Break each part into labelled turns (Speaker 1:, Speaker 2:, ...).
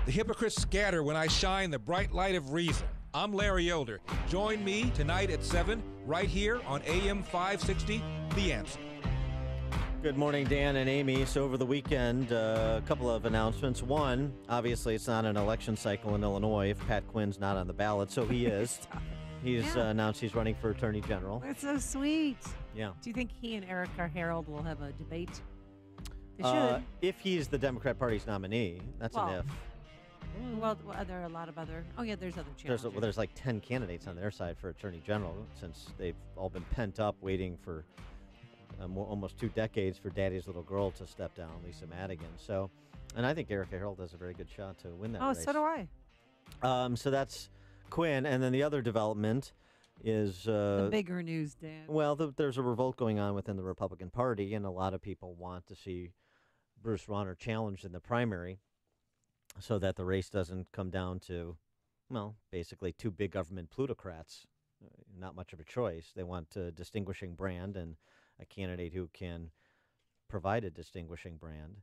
Speaker 1: The hypocrites scatter when I shine the bright light of reason. I'm Larry Elder. Join me tonight at 7, right here on AM 560, The Answer.
Speaker 2: Good morning, Dan and Amy. So over the weekend, a couple of announcements. One, obviously it's not an election cycle in Illinois if Pat Quinn's not on the ballot, so he is. He's announced he's running for Attorney General.
Speaker 3: That's so sweet.
Speaker 2: Yeah.
Speaker 3: Do you think he and Erica Harold will have a debate? They should.
Speaker 2: If he's the Democrat Party's nominee, that's an if.
Speaker 3: Well, are there a lot of other... Oh, yeah, there's other challengers.
Speaker 2: There's like 10 candidates on their side for Attorney General, since they've all been pent up waiting for almost 2 decades for Daddy's little girl to step down, Lisa Madigan. So, and I think Erica Harold has a very good shot to win that race.
Speaker 3: Oh, so do I.
Speaker 2: So that's Quinn. And then the other development is...
Speaker 3: the bigger news, Dan.
Speaker 2: Well, there's a revolt going on within the Republican Party, and a lot of people want to see Bruce Rauner challenged in the primary so that the race doesn't come down to, well, basically 2 big government plutocrats. Not much of a choice. They want a distinguishing brand and a candidate who can provide a distinguishing brand.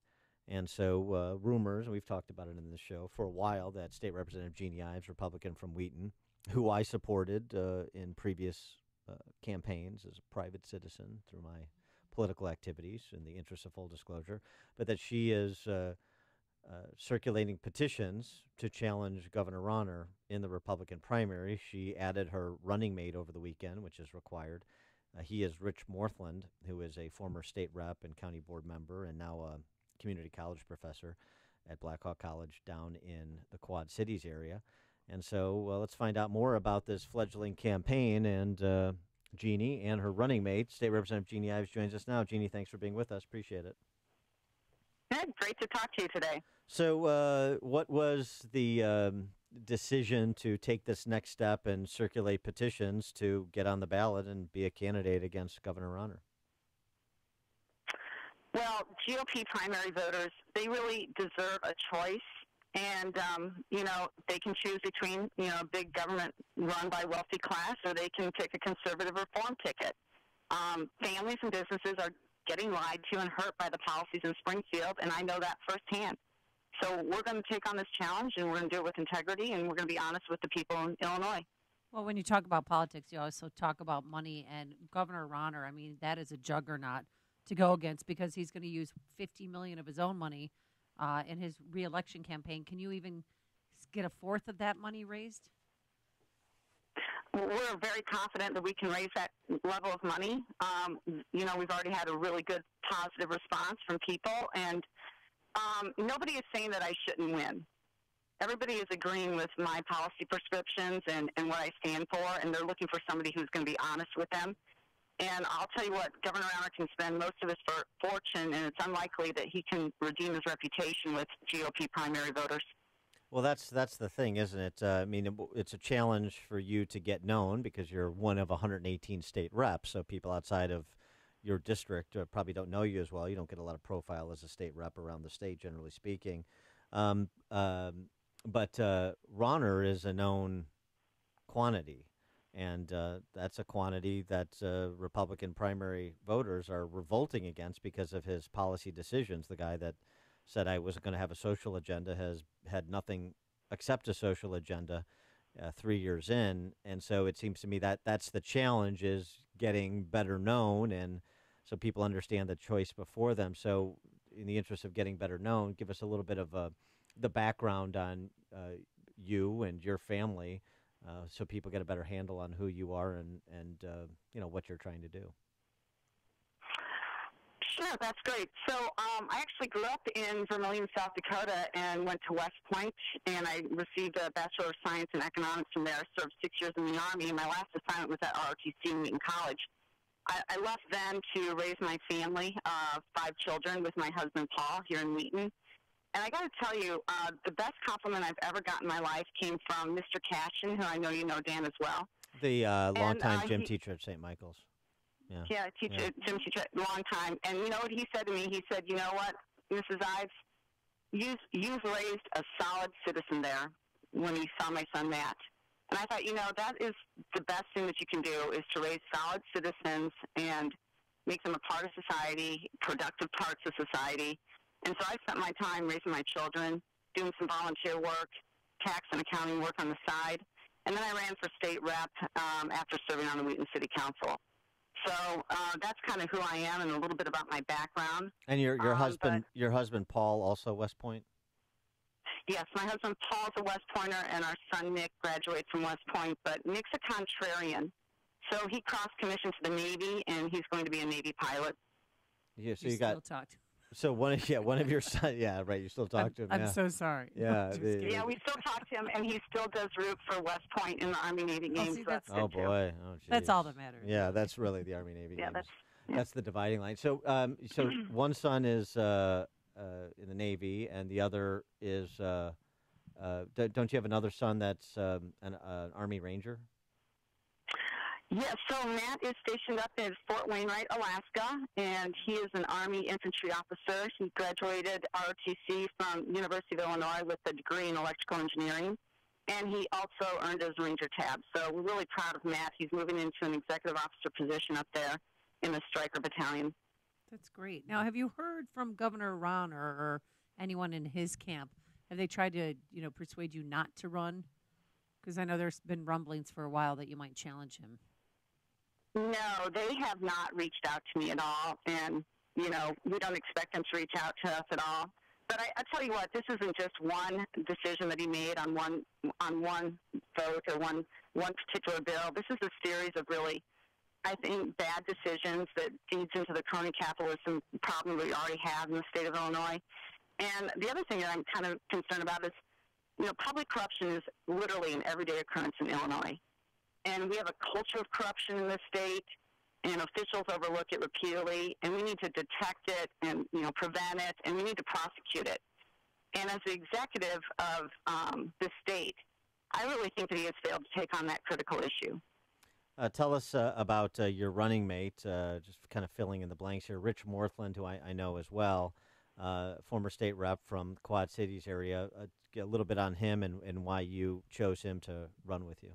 Speaker 2: And so rumors, and we've talked about it in the show for a while, that State Representative Jeanne Ives, Republican from Wheaton, who I supported in previous campaigns as a private citizen through my political activities in the interest of full disclosure, but that she is circulating petitions to challenge Governor Rauner in the Republican primary. She added her running mate over the weekend, which is required. He is Rich Morthland, who is a former state rep and county board member and now a community college professor at Blackhawk College down in the Quad Cities area. And so let's find out more about this fledgling campaign. And Jeanne and her running mate, State Representative Jeanne Ives, joins us now. Jeanne, thanks for being with us. Appreciate it.
Speaker 4: Good. Great to talk to you today.
Speaker 2: So what was the decision to take this next step and circulate petitions to get on the ballot and be a candidate against Governor Rauner?
Speaker 4: Well, GOP primary voters, they really deserve a choice. And, they can choose between, big government run by wealthy class, or they can pick a conservative reform ticket. Families and businesses are getting lied to and hurt by the policies in Springfield, and I know that firsthand. So we're going to take on this challenge, and we're going to do it with integrity, and we're going to be honest with the people in Illinois.
Speaker 3: Well, when you talk about politics, you also talk about money, and Governor Rauner, I mean, that is a juggernaut to go against because he's going to use $50 million of his own money in his reelection campaign. Can you even get a fourth of that money raised?
Speaker 4: We're very confident that we can raise that level of money. We've already had a really good positive response from people, and nobody is saying that I shouldn't win. Everybody is agreeing with my policy prescriptions and what I stand for, and they're looking for somebody who's going to be honest with them. And I'll tell you what, Governor Rauner can spend most of his fortune, and it's unlikely that he can redeem his reputation with GOP primary voters.
Speaker 2: Well, that's the thing, isn't it? It's a challenge for you to get known because you're one of 118 state reps, so people outside of your district probably don't know you as well. You don't get a lot of profile as a state rep around the state, generally speaking. But Rauner is a known quantity, and that's a quantity that Republican primary voters are revolting against because of his policy decisions. The guy that said I wasn't going to have a social agenda has had nothing except a social agenda 3 years in. And so it seems to me that that's the challenge, is getting better known, and so people understand the choice before them. So in the interest of getting better known, give us a little bit of the background on you and your family so people get a better handle on who you are and what you're trying to do.
Speaker 4: Sure, that's great. So I actually grew up in Vermillion, South Dakota, and went to West Point, and I received a Bachelor of Science in Economics from there. I served 6 years in the Army, and my last assignment was at ROTC in Wheaton College. I left then to raise my family, 5 children, with my husband, Paul, here in Wheaton. And I got to tell you, the best compliment I've ever gotten in my life came from Mr. Cashin, who I know you know, Dan, as well.
Speaker 2: The longtime gym teacher at St. Michael's.
Speaker 4: Yeah, gym teacher, long time. And you know what he said to me? He said, you know what, Mrs. Ives, you've raised a solid citizen there, when he saw my son Matt. And I thought, that is the best thing that you can do, is to raise solid citizens and make them a part of society, productive parts of society. And so I spent my time raising my children, doing some volunteer work, tax and accounting work on the side. And then I ran for state rep after serving on the Wheaton City Council. So that's kind of who I am and a little bit about my background.
Speaker 2: And your husband Paul, also West Point?
Speaker 4: Yes, my husband Paul's a West Pointer, and our son Nick graduated from West Point. But Nick's a contrarian, so he crossed commissioned to the Navy, and he's going to be a Navy pilot.
Speaker 2: Yeah, so
Speaker 3: you
Speaker 2: you
Speaker 3: still
Speaker 2: got
Speaker 3: talked.
Speaker 2: so one of your sons. Yeah, right. You still talk to him.
Speaker 3: I'm
Speaker 2: yeah.
Speaker 3: so sorry.
Speaker 2: Yeah,
Speaker 4: Yeah, we still talk to him, and he still does root for West Point in the Army-Navy games.
Speaker 3: see,
Speaker 4: so that's
Speaker 2: Oh
Speaker 4: good, too.
Speaker 2: boy. Oh, geez.
Speaker 3: That's all that matters.
Speaker 2: Yeah, that's really the Army Navy.
Speaker 4: Yeah,
Speaker 2: games.
Speaker 4: yeah.
Speaker 2: That's the dividing line. So, so one son is in the Navy, and the other is. Don't you have another son that's an Army Ranger?
Speaker 4: Yes, so Matt is stationed up in Fort Wainwright, Alaska, and he is an Army infantry officer. He graduated ROTC from University of Illinois with a degree in electrical engineering, and he also earned his Ranger tab. So we're really proud of Matt. He's moving into an executive officer position up there in the Stryker Battalion.
Speaker 3: That's great. Now, have you heard from Governor Ron or anyone in his camp? Have they tried to, persuade you not to run? Because I know there's been rumblings for a while that you might challenge him.
Speaker 4: No, they have not reached out to me at all, and, we don't expect them to reach out to us at all. But I tell you what, this isn't just one decision that he made on one vote or one particular bill. This is a series of really, I think, bad decisions that feeds into the crony capitalism problem we already have in the state of Illinois. And the other thing that I'm kind of concerned about is, public corruption is literally an everyday occurrence in Illinois. And we have a culture of corruption in this state, and officials overlook it repeatedly, and we need to detect it and, prevent it, and we need to prosecute it. And as the executive of the state, I really think that he has failed to take on that critical issue.
Speaker 2: Tell us about your running mate, just kind of filling in the blanks here, Rich Morthland, who I know as well. Former state rep from the Quad Cities area. Get a little bit on him and why you chose him to run with you.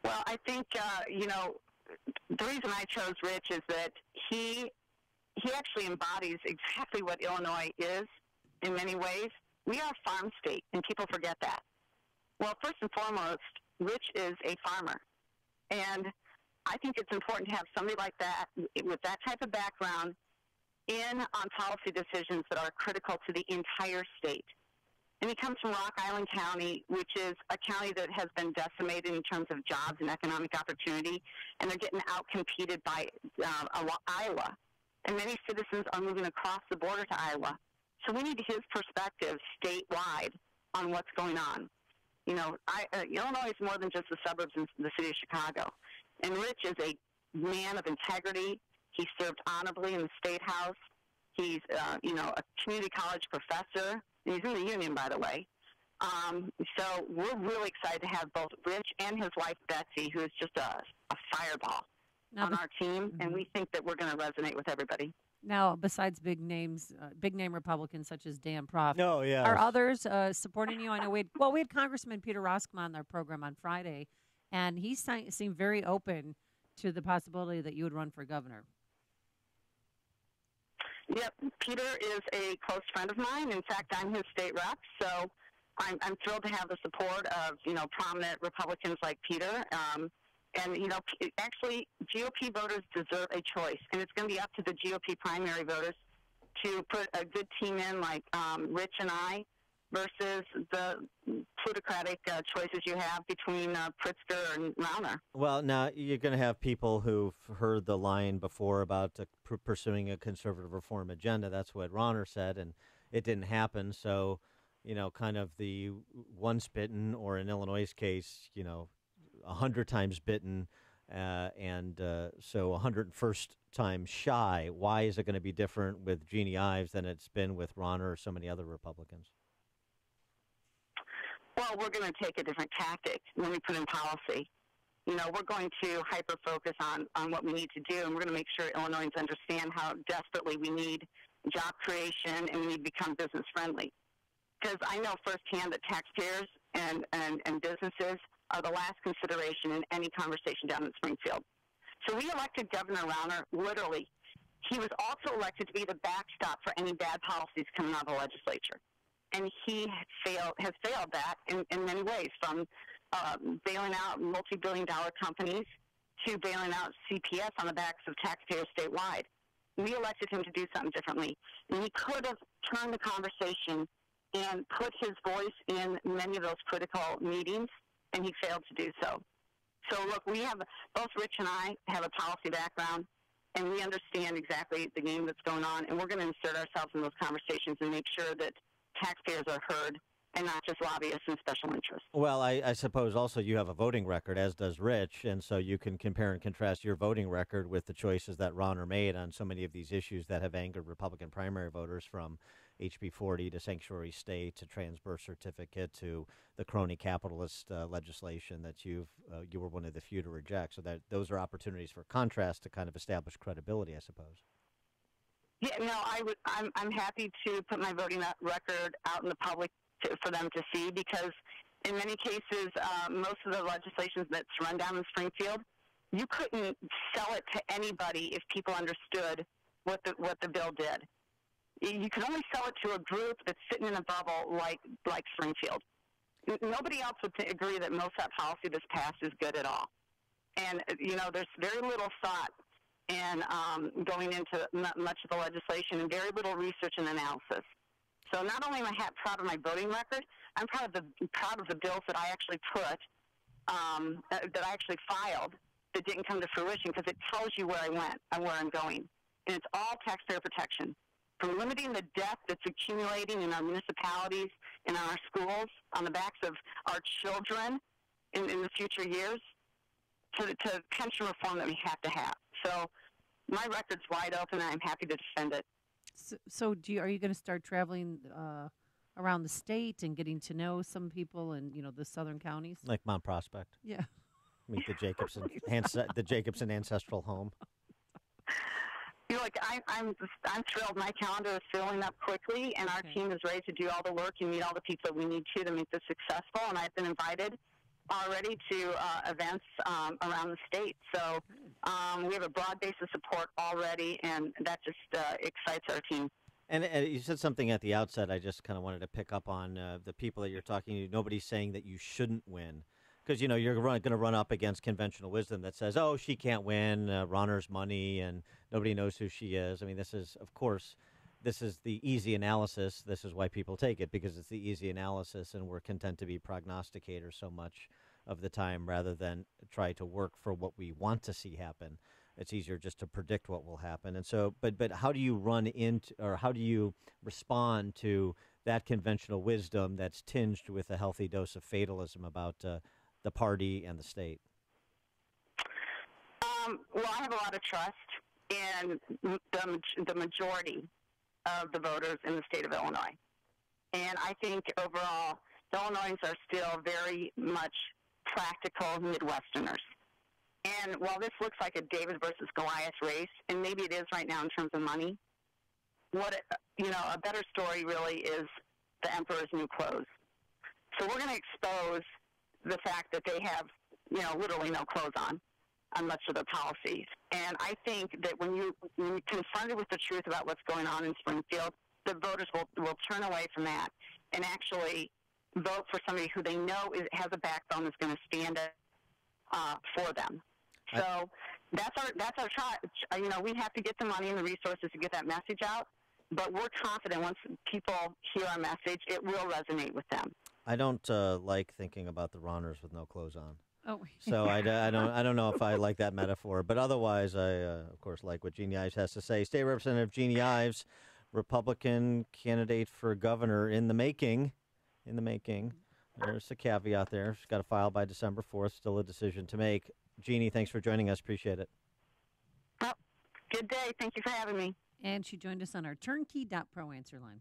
Speaker 4: Well, I think, the reason I chose Rich is that he actually embodies exactly what Illinois is in many ways. We are a farm state, and people forget that. Well, first and foremost, Rich is a farmer. And I think it's important to have somebody like that with that type of background in on policy decisions that are critical to the entire state. And he comes from Rock Island County, which is a county that has been decimated in terms of jobs and economic opportunity, and they're getting out-competed by Iowa. And many citizens are moving across the border to Iowa. So we need his perspective statewide on what's going on. Illinois is more than just the suburbs in the city of Chicago. And Rich is a man of integrity. He served honorably in the State House. He's, a community college professor. He's in the union, by the way. So we're really excited to have both Rich and his wife, Betsy, who is just a fireball on our team. And we think that we're going to resonate with everybody.
Speaker 3: Now, besides big names, big-name Republicans such as Dan Proft,
Speaker 2: yeah.
Speaker 3: are others supporting you? I know we had Congressman Peter Roskam on our program on Friday, and he seemed very open to the possibility that you would run for governor.
Speaker 4: Yep, Peter is a close friend of mine. In fact, I'm his state rep, so I'm thrilled to have the support of, prominent Republicans like Peter. Actually, GOP voters deserve a choice, and it's going to be up to the GOP primary voters to put a good team in like Rich and I versus the plutocratic choices you have between Pritzker and Rauner.
Speaker 2: Well, now you're going to have people who've heard the line before about pursuing a conservative reform agenda. That's what Rauner said, and it didn't happen. So, kind of the once bitten, or in Illinois' case, 100 times bitten, so 101st time shy. Why is it going to be different with Jeanne Ives than it's been with Rauner or so many other Republicans?
Speaker 4: Well, we're going to take a different tactic when we put in policy. We're going to hyper-focus on what we need to do, and we're going to make sure Illinoisans understand how desperately we need job creation and we need to become business-friendly. Because I know firsthand that taxpayers and businesses are the last consideration in any conversation down in Springfield. So we elected Governor Rauner literally he was also elected to be the backstop for any bad policies coming out of the legislature. And he has failed that in many ways, from bailing out multi-billion-dollar companies to bailing out CPS on the backs of taxpayers statewide. We elected him to do something differently. And he could have turned the conversation and put his voice in many of those critical meetings, and he failed to do so. So, look, both Rich and I have a policy background, and we understand exactly the game that's going on, and we're going to insert ourselves in those conversations and make sure that taxpayers are heard and not just lobbyists and special interests.
Speaker 2: Well, I suppose also you have a voting record, as does Rich, and so you can compare and contrast your voting record with the choices that Rauner made on so many of these issues that have angered Republican primary voters, from HB 40 to sanctuary state to trans birth certificate to the crony capitalist legislation that you were one of the few to reject. So that those are opportunities for contrast to kind of establish credibility, I suppose.
Speaker 4: Yeah, no, I'm happy to put my voting record out in the public for them to see, because in many cases, most of the legislation that's run down in Springfield, you couldn't sell it to anybody if people understood what the bill did. You can only sell it to a group that's sitting in a bubble like Springfield. Nobody else would agree that MOSAP policy that's passed is good at all. And, there's very little thought and going into much of the legislation, and very little research and analysis. So not only am I proud of my voting record, I'm proud of the bills that I actually put, that I actually filed, that didn't come to fruition, because it tells you where I went and where I'm going. And it's all taxpayer protection. From limiting the debt that's accumulating in our municipalities and in our schools on the backs of our children in the future years, to pension reform that we have to have. So my record's wide open, and I'm happy to defend it.
Speaker 3: So are you going to start traveling around the state and getting to know some people in the southern counties?
Speaker 2: Like Mount Prospect.
Speaker 3: Yeah.
Speaker 2: Meet the Jacobson, the Jacobson ancestral home.
Speaker 4: I'm thrilled. My calendar is filling up quickly, and our team is ready to do all the work and meet all the people that we need to make this successful. And I've been invited already to events around the state. So we have a broad base of support already, and that just excites our team.
Speaker 2: And you said something at the outset I just kind of wanted to pick up on, the people that you're talking to. Nobody's saying that you shouldn't win. Because, you're going to run up against conventional wisdom that says, oh, she can't win, Rauner's money, and nobody knows who she is. I mean, this is the easy analysis. This is why people take it, because it's the easy analysis, and we're content to be prognosticators so much of the time rather than try to work for what we want to see happen. It's easier just to predict what will happen. And so, but how do you run into, or how do you respond to that conventional wisdom that's tinged with a healthy dose of fatalism about the party and the state?
Speaker 4: Well, I have a lot of trust in the majority of the voters in the state of Illinois. And I think overall, Illinoisans are still very much practical Midwesterners. And while this looks like a David versus Goliath race, and maybe it is right now in terms of money, a better story really is the emperor's new clothes. So we're going to expose the fact that they have, literally no clothes on much of their policies. And I think that when you're confronted with the truth about what's going on in Springfield, the voters will turn away from that and actually vote for somebody who they know has a backbone that's going to stand for them. So that's our try. We have to get the money and the resources to get that message out. But we're confident once people hear our message, it will resonate with them.
Speaker 2: I don't like thinking about the Rauners with no clothes on.
Speaker 3: Oh.
Speaker 2: So I don't know if I like that metaphor. But otherwise, I of course like what Jeanne Ives has to say. State Representative Jeanne Ives, Republican candidate for governor in the making. There's a caveat there. She's got to file by December 4th. Still a decision to make. Jeannie, thanks for joining us. Appreciate it.
Speaker 4: Well, good day. Thank you for having me.
Speaker 3: And she joined us on our turnkey.pro answer line.